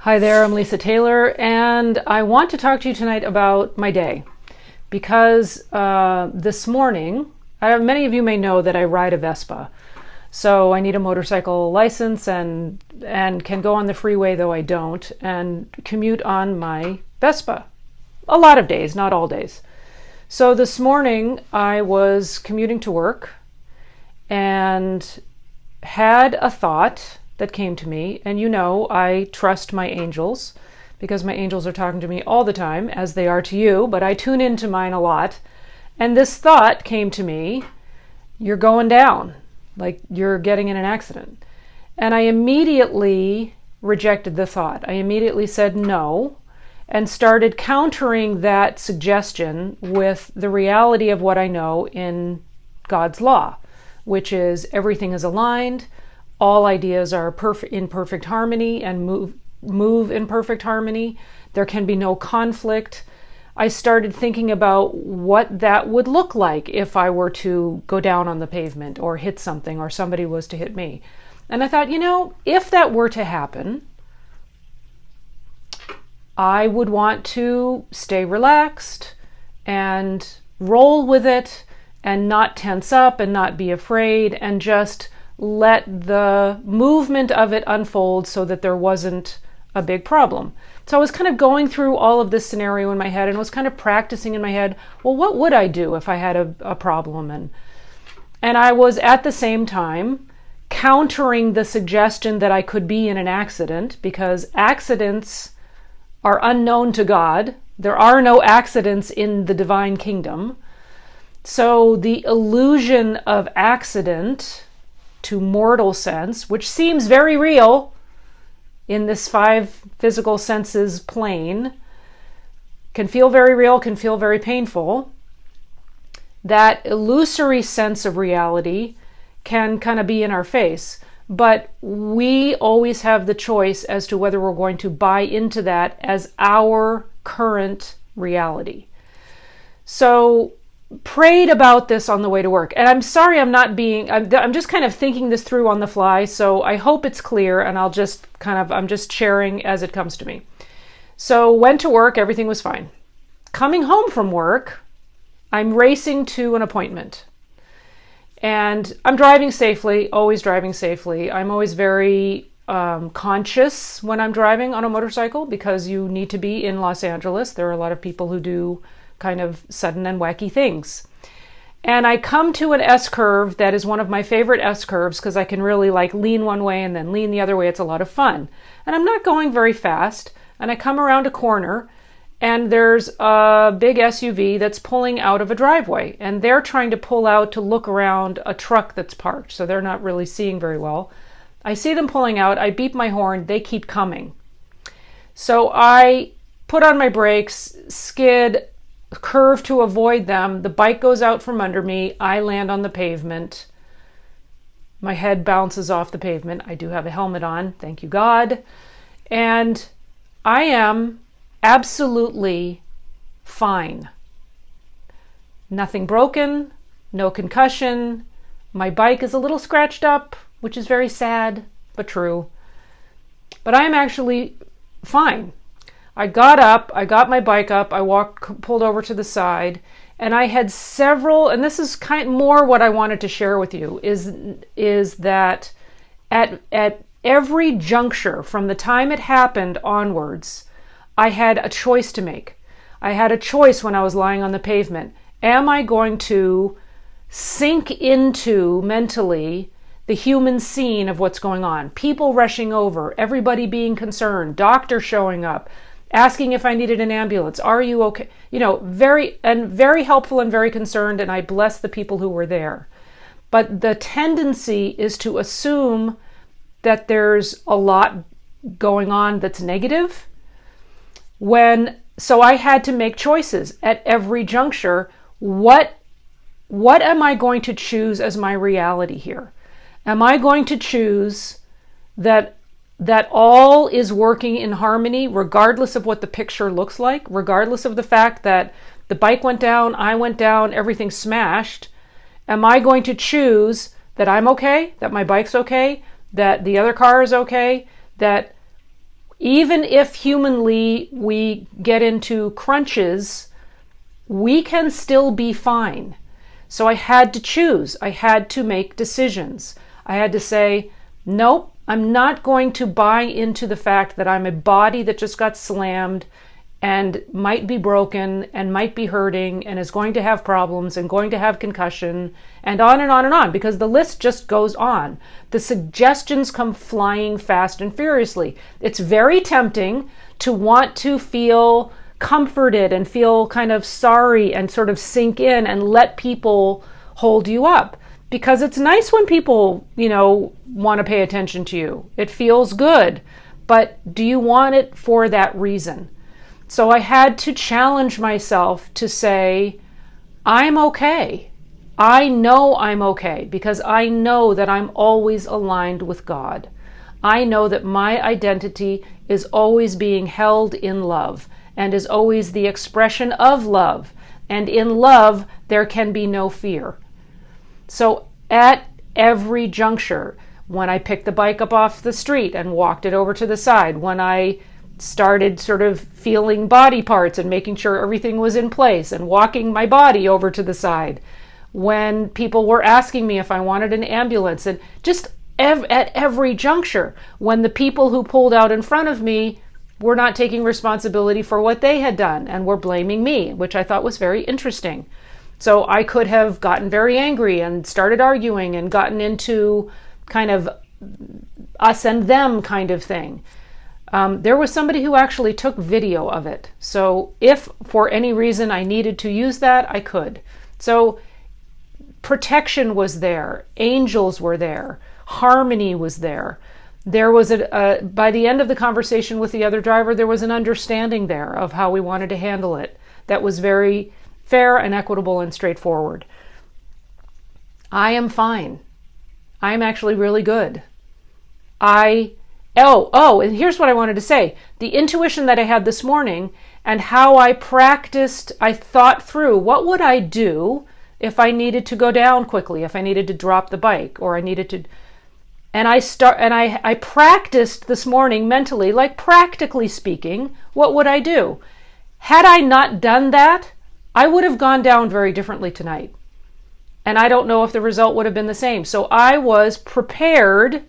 Hi there, I'm Lisa Taylor, and I want to talk to you tonight about my day because this morning, many of you may know that I ride a Vespa. So I need a motorcycle license and can go on the freeway, though I don't, and commute on my Vespa. A lot of days, not all days. So this morning I was commuting to work and had a thought that came to me, and I trust my angels because my angels are talking to me all the time, as they are to you, but I tune into mine a lot. And this thought came to me: you're going down, like you're getting in an accident. And I immediately rejected the thought. I immediately said no and started countering that suggestion with the reality of what I know in God's law, which is everything is aligned. All ideas are in perfect harmony and move in perfect harmony. There can be no conflict. I started thinking about what that would look like if I were to go down on the pavement or hit something or somebody was to hit me. And I thought, if that were to happen, I would want to stay relaxed and roll with it and not tense up and not be afraid and just let the movement of it unfold so that there wasn't a big problem. So I was kind of going through all of this scenario in my head and was kind of practicing in my head, well, what would I do if I had a problem? And I was at the same time countering the suggestion that I could be in an accident, because accidents are unknown to God. There are no accidents in the divine kingdom. So the illusion of accident to mortal sense, which seems very real in this 5 physical senses plane, can feel very real, can feel very painful. That illusory sense of reality can kind of be in our face, but we always have the choice as to whether we're going to buy into that as our current reality. So prayed about this on the way to work. And I'm sorry I'm just kind of thinking this through on the fly, so I hope it's clear, and I'm just sharing as it comes to me. So went to work, everything was fine. Coming home from work, I'm racing to an appointment. And I'm driving safely, always driving safely. I'm always very conscious when I'm driving on a motorcycle, because you need to be in Los Angeles. There are a lot of people who do kind of sudden and wacky things. And I come to an S-curve that is one of my favorite S-curves because I can really lean one way and then lean the other way. It's a lot of fun. And I'm not going very fast. And I come around a corner and there's a big SUV that's pulling out of a driveway. And they're trying to pull out to look around a truck that's parked. So they're not really seeing very well. I see them pulling out. I beep my horn. They keep coming. So I put on my brakes, skid, curve to avoid them. The bike goes out from under me. I land on the pavement. My head bounces off the pavement. I do have a helmet on, thank you God. And I am absolutely fine. Nothing broken, no concussion. My bike is a little scratched up, which is very sad, but true. But I am actually fine. I got up, I got my bike up, pulled over to the side, and I had several, and this is kind of more what I wanted to share with you, is that at every juncture from the time it happened onwards, I had a choice to make. I had a choice when I was lying on the pavement. Am I going to sink into mentally the human scene of what's going on? People rushing over, everybody being concerned, doctor showing up, asking if I needed an ambulance. Are you okay? Very helpful and very concerned, and I bless the people who were there. But the tendency is to assume that there's a lot going on that's negative. So I had to make choices at every juncture. What am I going to choose as my reality here? Am I going to choose that all is working in harmony, regardless of what the picture looks like, regardless of the fact that the bike went down, I went down, everything smashed? Am I going to choose that I'm okay, that my bike's okay, that the other car is okay, that Even if humanly we get into crunches, we can still be fine. So I had to choose. I had to make decisions. I had to say, nope, I'm not going to buy into the fact that I'm a body that just got slammed and might be broken and might be hurting and is going to have problems and going to have concussion and on and on and on, because the list just goes on. The suggestions come flying fast and furiously. It's very tempting to want to feel comforted and feel kind of sorry and sort of sink in and let people hold you up, because it's nice when people, want to pay attention to you. It feels good, but do you want it for that reason? So I had to challenge myself to say, I'm okay. I know I'm okay, because I know that I'm always aligned with God. I know that my identity is always being held in love and is always the expression of love. And in love, there can be no fear. So at every juncture, when I picked the bike up off the street and walked it over to the side, when I started sort of feeling body parts and making sure everything was in place and walking my body over to the side, when people were asking me if I wanted an ambulance, and just at every juncture, when the people who pulled out in front of me were not taking responsibility for what they had done and were blaming me, which I thought was very interesting. So I could have gotten very angry and started arguing and gotten into kind of us and them kind of thing. There was somebody who actually took video of it. So if for any reason I needed to use that, I could. So protection was there. Angels were there. Harmony was there. There was by the end of the conversation with the other driver, there was an understanding there of how we wanted to handle it. That was very fair and equitable and straightforward. I am fine. I'm actually really good. And here's what I wanted to say. The intuition that I had this morning and how I practiced, I thought through, what would I do if I needed to go down quickly, if I needed to drop the bike, or I needed to, and I practiced this morning mentally, like practically speaking, what would I do? Had I not done that, I would have gone down very differently tonight. And I don't know if the result would have been the same. So I was prepared.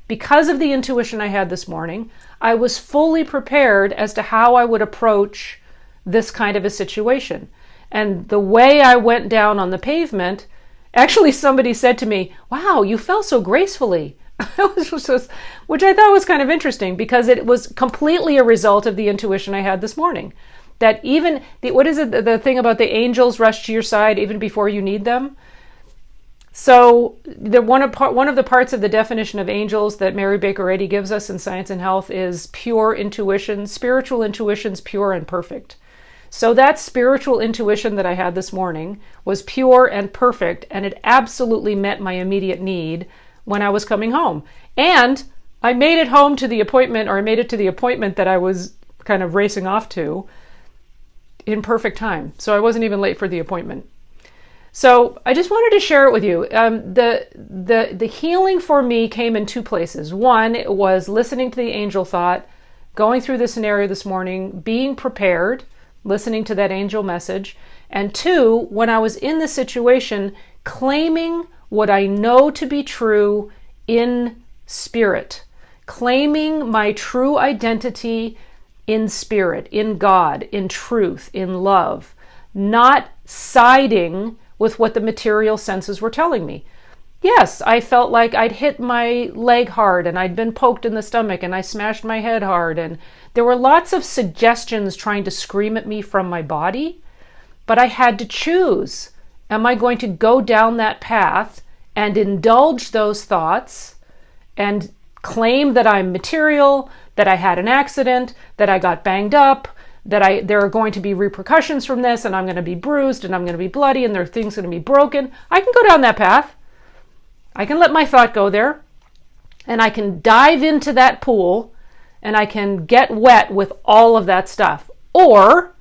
Because of the intuition I had this morning, I was fully prepared as to how I would approach this kind of a situation. And the way I went down on the pavement, actually somebody said to me, "Wow, you fell so gracefully," which I thought was kind of interesting, because it was completely a result of the intuition I had this morning. That even, the thing about the angels rush to your side even before you need them? So one of the parts of the definition of angels that Mary Baker Eddy gives us in Science and Health is pure intuition. Spiritual intuition's pure and perfect. So that spiritual intuition that I had this morning was pure and perfect, and it absolutely met my immediate need when I was coming home. And I made it home to the appointment, or I made it to the appointment that I was kind of racing off to in perfect time. So I wasn't even late for the appointment. So I just wanted to share it with you. The healing for me came in two places. One, it was listening to the angel thought, going through the scenario this morning, being prepared, listening to that angel message. And two, when I was in the situation, claiming what I know to be true in spirit, claiming my true identity in spirit, in God, in truth, in love, not siding with what the material senses were telling me. Yes, I felt like I'd hit my leg hard and I'd been poked in the stomach and I smashed my head hard, and there were lots of suggestions trying to scream at me from my body, but I had to choose. Am I going to go down that path and indulge those thoughts and claim that I'm material, that I had an accident, that I got banged up, that there are going to be repercussions from this, and I'm going to be bruised, and I'm going to be bloody, and there are things going to be broken? I can go down that path. I can let my thought go there, and I can dive into that pool, and I can get wet with all of that stuff. Or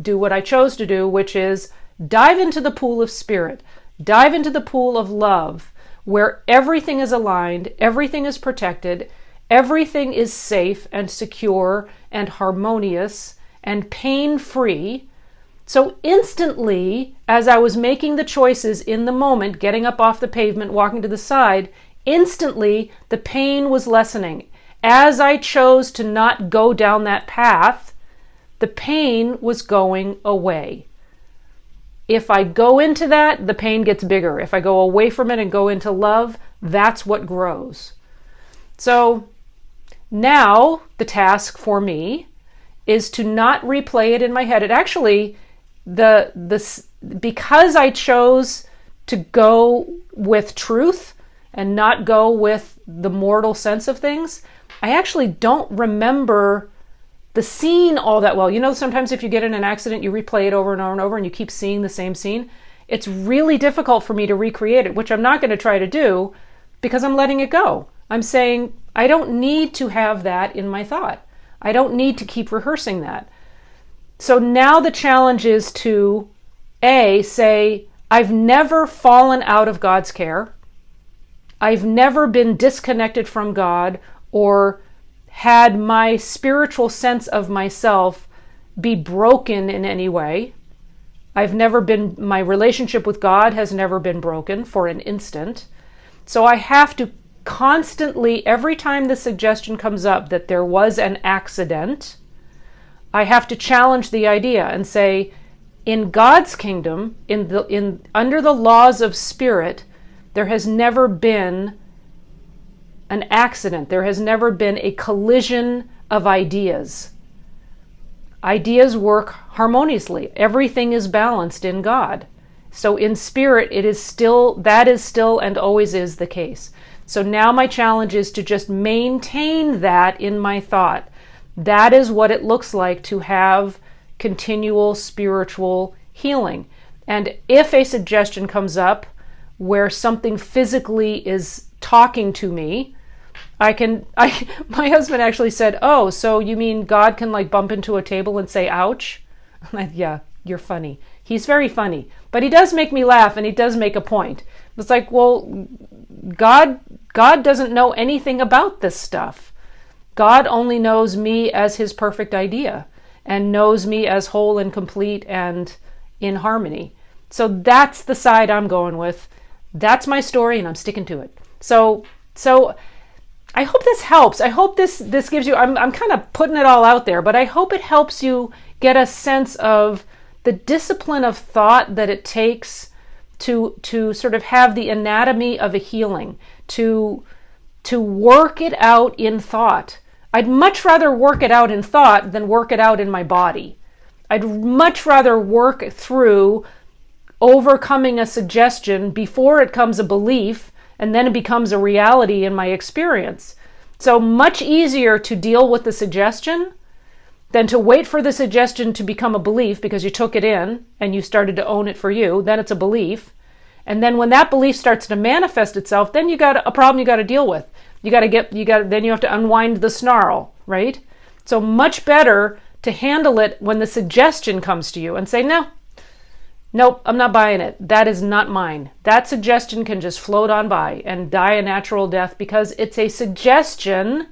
do what I chose to do, which is dive into the pool of spirit, dive into the pool of love, where everything is aligned, everything is protected, everything is safe and secure and harmonious and pain-free. So instantly, as I was making the choices in the moment, getting up off the pavement, walking to the side, instantly the pain was lessening. As I chose to not go down that path, the pain was going away. If I go into that, the pain gets bigger. If I go away from it and go into love, that's what grows. So now the task for me is to not replay it in my head. It actually, because I chose to go with truth and not go with the mortal sense of things, I actually don't remember the scene all that well. You know, sometimes if you get in an accident, you replay it over and over and over and you keep seeing the same scene. It's really difficult for me to recreate it, which I'm not going to try to do because I'm letting it go. I'm saying, I don't need to have that in my thought. I don't need to keep rehearsing that. So now the challenge is to say, I've never fallen out of God's care. I've never been disconnected from God or had my spiritual sense of myself be broken in any way. My relationship with God has never been broken for an instant. So I have to constantly, every time the suggestion comes up that there was an accident, I have to challenge the idea and say, in God's kingdom, under the laws of spirit, there has never been an accident. There has never been a collision of ideas. Ideas work harmoniously. Everything is balanced in God. So in spirit, that is still and always is the case. So now my challenge is to just maintain that in my thought. That is what it looks like to have continual spiritual healing. And if a suggestion comes up where something physically is talking to me, my husband actually said, "Oh, so you mean God can like bump into a table and say, ouch?" I'm like, yeah, you're funny. He's very funny, but he does make me laugh and he does make a point. It's like, well, God doesn't know anything about this stuff. God only knows me as his perfect idea and knows me as whole and complete and in harmony. So that's the side I'm going with. That's my story and I'm sticking to it. So I hope this helps. I hope this gives you, I'm kind of putting it all out there, but I hope it helps you get a sense of the discipline of thought that it takes to sort of have the anatomy of a healing, to work it out in thought. I'd much rather work it out in thought than work it out in my body. I'd much rather work through overcoming a suggestion before it becomes a belief and then it becomes a reality in my experience. So much easier to deal with the suggestion than to wait for the suggestion to become a belief because you took it in and you started to own it for you. Then it's a belief. And then when that belief starts to manifest itself, then you got a problem you got to deal with. Then you have to unwind the snarl, right? So much better to handle it when the suggestion comes to you and say, nope, I'm not buying it. That is not mine. That suggestion can just float on by and die a natural death because it's a suggestion.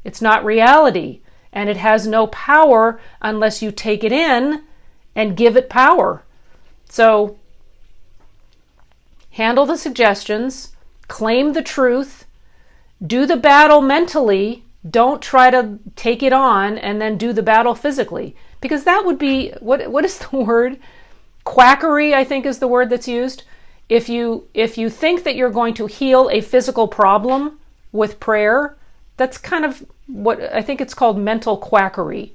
It's not reality. And it has no power unless you take it in and give it power. So handle the suggestions, claim the truth, do the battle mentally. Don't try to take it on and then do the battle physically. Because that would be, what is the word? Quackery, I think, is the word that's used. If you think that you're going to heal a physical problem with prayer, that's kind of what I think it's called mental quackery.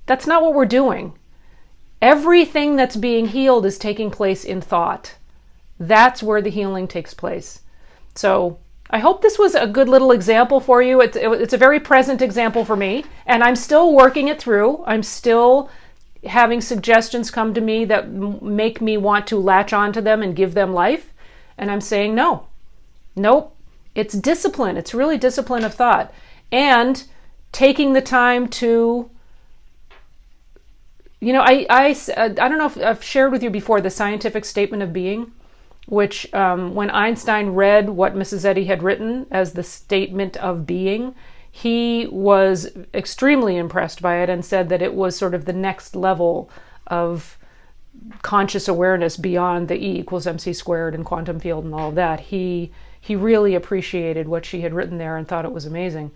That's not what we're doing. Everything that's being healed is taking place in thought. That's where the healing takes place. So I hope this was a good little example for you. It's a very present example for me, and I'm still working it through. I'm still having suggestions come to me that make me want to latch onto them and give them life. And I'm saying, nope. It's discipline. It's really discipline of thought. And taking the time to, I don't know if I've shared with you before the scientific statement of being, which when Einstein read what Mrs. Eddy had written as the statement of being, he was extremely impressed by it and said that it was sort of the next level of conscious awareness beyond the E equals MC squared and quantum field and all of that. He really appreciated what she had written there and thought it was amazing.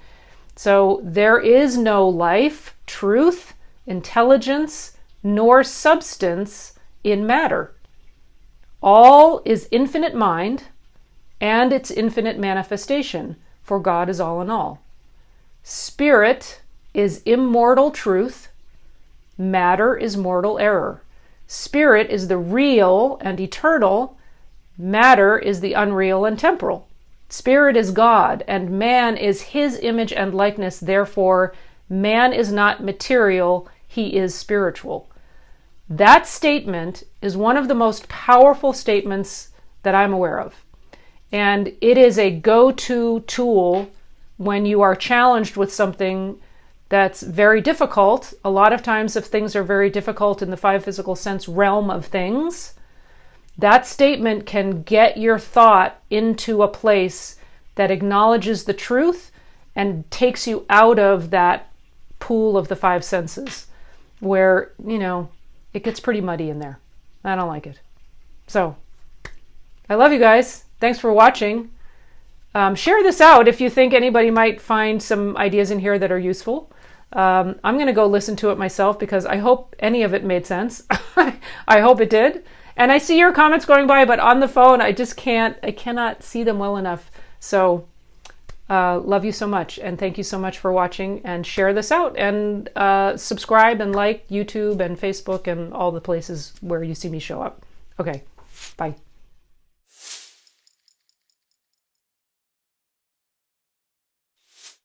So there is no life, truth, intelligence, nor substance in matter. All is infinite mind and its infinite manifestation, for God is all in all. Spirit is immortal truth. Matter is mortal error. Spirit is the real and eternal. Matter is the unreal and temporal. Spirit is God, and man is his image and likeness. Therefore, man is not material, he is spiritual. That statement is one of the most powerful statements that I'm aware of. And it is a go-to tool when you are challenged with something that's very difficult. A lot of times if things are very difficult in the five physical sense realm of things, that statement can get your thought into a place that acknowledges the truth and takes you out of that pool of the five senses where, it gets pretty muddy in there. I don't like it. So, I love you guys. Thanks for watching. Share this out if you think anybody might find some ideas in here that are useful. I'm going to go listen to it myself because I hope any of it made sense. I hope it did. And I see your comments going by, but on the phone, I cannot see them well enough. So love you so much. And thank you so much for watching, and share this out, and subscribe and like YouTube and Facebook and all the places where you see me show up. Okay, bye.